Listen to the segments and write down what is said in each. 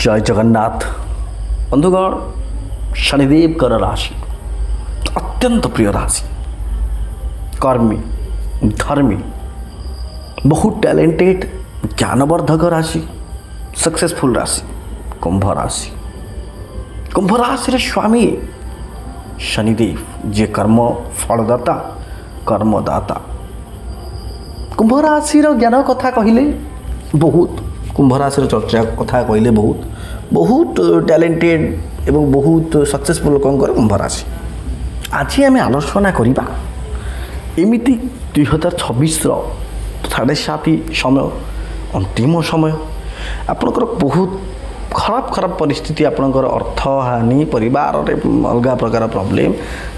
जय जगन्नाथ बंधुगण। शनिदेव कर राशि अत्यंत प्रिय राशि, कर्मी, धर्मी, बहुत टैलेंटेड, ज्ञानवर्धक राशि, सक्सेसफुल राशि कुंभ राशि। कुंभ राशि स्वामी शनिदेव जे कर्म फलदाता कर्मदाता। कुंभ राशि ज्ञान कथा कहले बहुत, कुंभ राशि चर्चा कथा कहले बहुत बहुत टैलेंटेड एवं बहुत सक्सेसफुल लोकंकर कुंभ राशि। आज आम आलोचना करवा एमती 2026 7:30 समय अंतिम समय आपणकर बहुत खराब खराब परिस्थिति, आपणकर अर्थ हानि, परिवार अलग प्रकार प्रॉब्लम,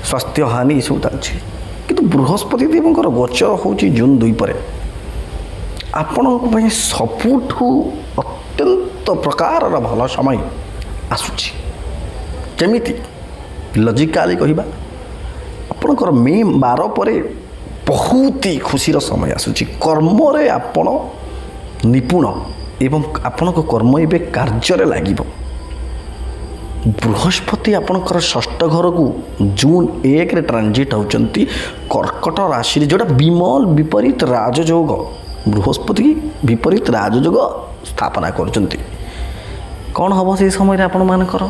स्वास्थ्य हानि सब चलছে। किंतु बृहस्पति देवंकर गोचर होची जून 2 पर आपण सबुठू अत्यंत प्रकार भल समय आसुची। केमिति लॉजिकली कहबा आपणकर मे 12 पर बहुत ही खुशीर समय आसुची। कर्म रे आपण निपुण एवं आपण कर्म ए कार्य लगे। बृहस्पति आपणकर षष्ठ घर को जून 1 रे ट्रांजिट होचंती कर्कट राशि, जोटा विमल विपरीत राजयोग। बृहस्पति विपरीत राजयोग स्थापना करचंती। कौन हम से समय आपण मानकर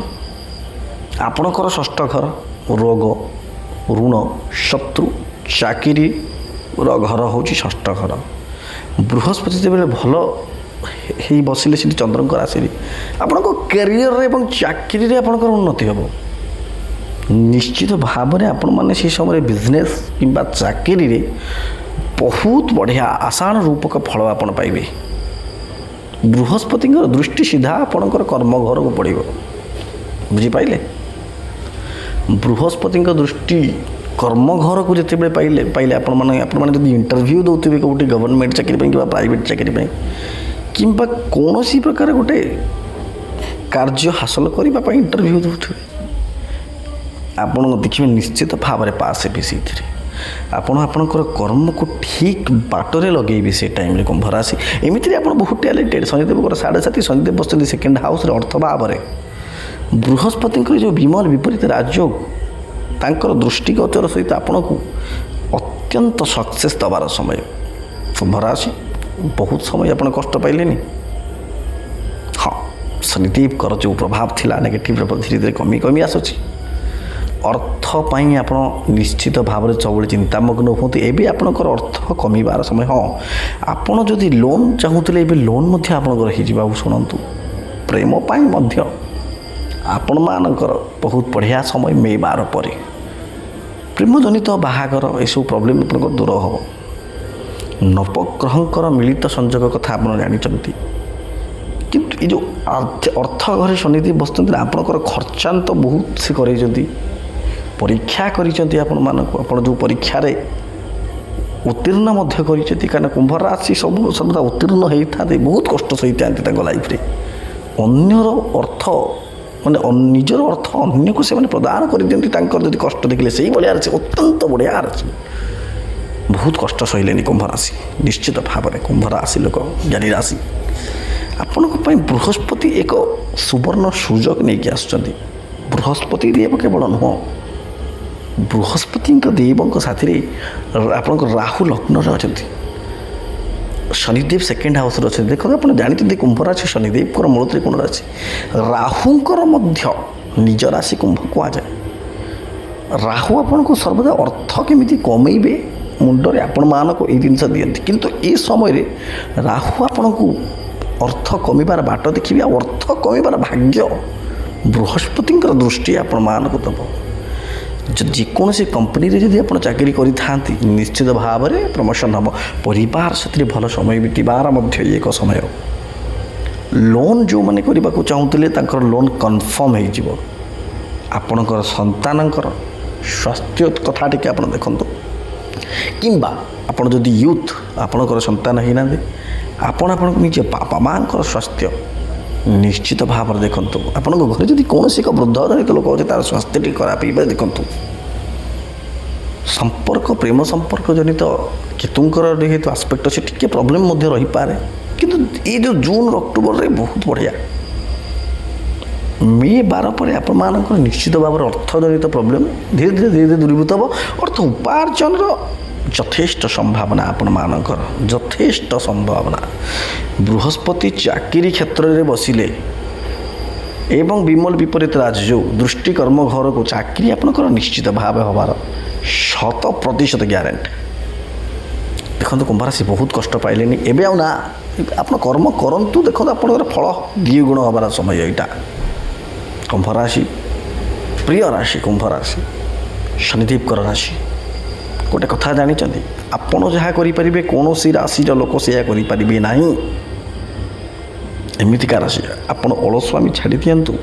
आपणकर षष्ठ घर रोग, ऋण, शत्रु, चाकरी घर हूँ षष्ठ घर। बृहस्पति जब भल ही बसिले से चंद्र राशि आपण कैरियर एवं चाकरी रे आपणकर उन्नति हम निश्चित भाव में। आपण मैंने से समय बिजनेस किंबा चाकरी रे बहुत बढ़िया आसान रूपक फल आप पाइबे। बृहस्पति दृष्टि सीधा आपणकर कर्म घर को पड़ो, बुझिपारे। बृहस्पति दृष्टि कर्म घर को जिते पाइले पाइले आपण मैंने इंटरव्यू दौथे गोटे गवर्नमेंट चाकरी कि प्राइवेट चाकरी किंबा कौन सी प्रकार गोटे कार्य हासिल करने इंटरव्यू दौथे आप देखिए निश्चित भाव में पास हे से आपणकर कर्म को ठीक बाटरे लगे से टाइम रे कुंभ राशि। एमती आप बहुत टैलेंटेड। शनिदेव 7.7 शनिदेव बस सेकेंड हाउस अर्थ भाव में। बृहस्पति जो विमल विपरीत राजयोग तांकर दृष्टि गोचर सहित आपण को अत्यंत सक्सेस दबार समय। कुंभ राशि बहुत समय आप कष्ट पाइले। हाँ, शनिदेव कर जो प्रभाव थिला नेगेटिव धीरे धीरे कमी कमी आसुची। अर्थ पाई आप निश्चित भाव में सब चिंतामग्न होते। एवं आपणकर अर्थ कमिबार समय। हाँ, आपड़ जदि लोन चाहूले ए लोन हो शुणु। प्रेम पाई आपण मानकर बहुत बढ़िया समय मे 12 पर प्रेम जनित बाहागर यू प्रोब्लेम आप दूर हम। नवग्रहंकर मिलित संयोग कथा आप जानते। किंतु ये जो अर्थ घर शनिदेव बसते आपणकर खर्चांत बहुत से कर परीक्षा करिसेंती आपण मानक। आपण जो परीक्षा रे उत्तीर्ण मध्य करिसेंती कारण कुंभ राशि सब सर्वदा उत्तीर्ण होता बहुत कष्ट सही था लाइफ रे। अन्यर अर्थ माने निजर अर्थ अन्य को से प्रदान कर दियंती। जदि कष्ट देखिले से भाया से अत्यंत बढ़िया राशि बहुत कष्ट सहिले कुंभ राशि। निश्चित भाव में कुंभ राशि लोक ज्ञानी राशि आपण बृहस्पति एक सुवर्ण सुजोग नहीं आसुचंती। बृहस्पति देव केवल नुह, बृहस्पति देव साथी आप राहु लग्न अच्छा। शनिदेव सेकेंड हाउस अच्छे। देखो आप जानते कुंभ राशि शनिदेव मूल त्रिकोण राशि। राहुंकर निज राशि कुंभ कहुए। राहु आपन को सर्वदा अर्थ केमिति कमेबे मुंडरे आपण मानक ये जिनस दियंती। किंतु ए समय राहु आपन को अर्थ कमिबार बाट देखिए। अर्थ कमिबार भाग्य बृहस्पति दृष्टि आपण मानक दब। जेकोसी कंपनी रे जदि आप चाकरी करी निश्चित भाव में प्रमोशन हम। परिवार से भल समय बीतबार एक समय। लोन जो मैंने करने को चाहूले लोन कन्फर्म हो। आपणकर संतानकर स्वास्थ्य कथा टी आप देखु किंबा आपड़ जदि यूथ आपणकर संतान होना आपण निजे बापा माँ स्वास्थ्य निश्चित भाव में देखूँ। आपण घर जब कौन एक वृद्ध धनिक लोक अच्छे तार स्वास्थ्य टी खराब हो देखूँ। संपर्क प्रेम संपर्क जनित केतुंकर जेहेतु आस्पेक्ट अच्छे टी प्रॉब्लम रही पारे। किंतु ये जो जून अक्टोबर रे बहुत बढ़िया ମେ 12 ପରେ ଆପଣମାନଙ୍କର ନିଶ୍ଚିତ ଭାବରେ ଅର୍ଥଜନିତ ପ୍ରୋବ୍ଲେମ୍ ଧୀରେ ଧୀରେ ଦୂରୀଭୂତ ହେବ। ଅର୍ଥ ଉପାର୍ଜନର ଯଥେଷ୍ଟ ସମ୍ଭାବନା ଆପଣମାନଙ୍କର, ଯଥେଷ୍ଟ ସମ୍ଭାବନା। ବୃହସ୍ପତି ଚାକିରି କ୍ଷେତ୍ରରେ ବସିଲେ ଏବଂ ବିମଲ ବିପରୀତ ରାଜଯୋଗ ଦୃଷ୍ଟି କର୍ମ ଘରକୁ, ଚାକିରି ଆପଣଙ୍କର ନିଶ୍ଚିତ ଭାବେ ହେବାର 100% ଗ୍ୟାରେଣ୍ଟି। ଦେଖନ୍ତୁ କୁମ୍ଭ ରାଶି ବହୁତ କଷ୍ଟ ପାଇଲେନି, ଏବେ ଆଉ ନା, ଆପଣ କର୍ମ କରନ୍ତୁ, ଦେଖନ୍ତୁ ଆପଣଙ୍କର ଫଳ ଦ୍ୱିଗୁଣ ହେବାର ସମୟ ଏଇଟା। କୁମ୍ଭ ରାଶି ପ୍ରିୟ ରାଶି, କୁମ୍ଭ ରାଶି ଶନିଦେବଙ୍କର ରାଶି। ଗୋଟେ କଥା ଜାଣିଛନ୍ତି, ଆପଣ ଯାହା କରିପାରିବେ କୌଣସି ରାଶିର ଲୋକ ସେୟା କରିପାରିବେ ନାହିଁ। ଏମିତିକା ରାଶି, ଆପଣ ଅଳସୁଆମୀ ଛାଡ଼ି ଦିଅନ୍ତୁ।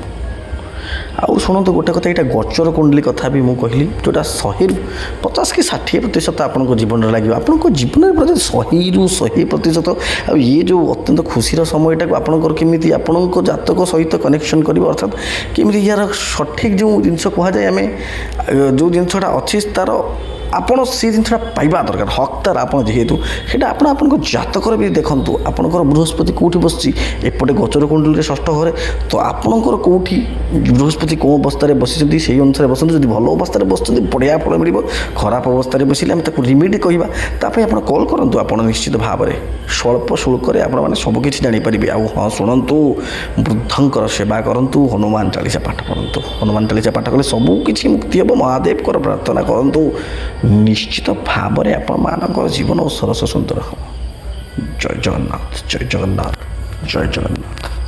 ଆଉ ଶୁଣନ୍ତୁ ଗୋଟେ କଥା, ଏଇଟା ଗୋଚର କୁଣ୍ଡଳୀ କଥା ବି ମୁଁ କହିଲି, ଯେଉଁଟା 150 କି 60% ଆପଣଙ୍କ ଜୀବନରେ ଲାଗିବ। ଆପଣଙ୍କ ଜୀବନରେ ପ୍ରତି 100% ଆଉ ଇଏ ଯେଉଁ ଅତ୍ୟନ୍ତ ଖୁସିର ସମୟଟାକୁ ଆପଣଙ୍କର କେମିତି ଆପଣଙ୍କ ଜାତକ ସହିତ କନେକ୍ସନ୍ କରିବ, ଅର୍ଥାତ୍ କେମିତି ୟାର ସଠିକ୍ ଯେଉଁ ଜିନିଷ କୁହାଯାଏ, ଆମେ ଯେଉଁ ଜିନିଷଟା ଅଛି ତା'ର ଆପଣ ସେ ଜିନିଷଟା ପାଇବା ଦରକାର, ହକ୍ଦାର ଆପଣ ଯେହେତୁ, ସେଇଟା ଆପଣଙ୍କ ଜାତକରେ ବି ଦେଖନ୍ତୁ। ଆପଣଙ୍କର ବୃହସ୍ପତି କେଉଁଠି ବସିଛି, ଏପଟେ ଗୋଚର କୁଣ୍ଡଳୀରେ 6ଠ ଘରେ, ତ ଆପଣଙ୍କର କେଉଁଠି ବୃହସ୍ପତି କେଉଁ ଅବସ୍ଥାରେ ବସିଛନ୍ତି ସେଇ ଅନୁସାରେ ବସନ୍ତୁ। ଯଦି ଭଲ ଅବସ୍ଥାରେ ବସିଛନ୍ତି ବଢ଼ିଆ ଫଳ ମିଳିବ, ଖରାପ ଅବସ୍ଥାରେ ବସିଲେ ଆମେ ତାକୁ ରିମିଡ଼ି କହିବା। ତା ପାଇଁ ଆପଣ କଲ୍ କରନ୍ତୁ, ଆପଣ ନିଶ୍ଚିତ ଭାବରେ ସ୍ୱଳ୍ପ ଶୁଳ୍କରେ ଆପଣମାନେ ସବୁକିଛି ଜାଣିପାରିବେ। ଆଉ ହଁ ଶୁଣନ୍ତୁ, ବୃଦ୍ଧଙ୍କର ସେବା କରନ୍ତୁ, ହନୁମାନ ଚାଳିଶା ପାଠ କରନ୍ତୁ। ହନୁମାନ ଚାଳିଶା ପାଠ କଲେ ସବୁକିଛି ମୁକ୍ତି ହେବ। ମହାଦେବଙ୍କର ପ୍ରାର୍ଥନା କରନ୍ତୁ, ନିଶ୍ଚିତ ଭାବରେ ଆପଣମାନଙ୍କର ଜୀବନ ସରସ ସୁନ୍ଦର ହେବ। ଜୟ ଜଗନ୍ନାଥ, ଜୟ ଜଗନ୍ନାଥ, ଜୟ ଜଗନ୍ନାଥ।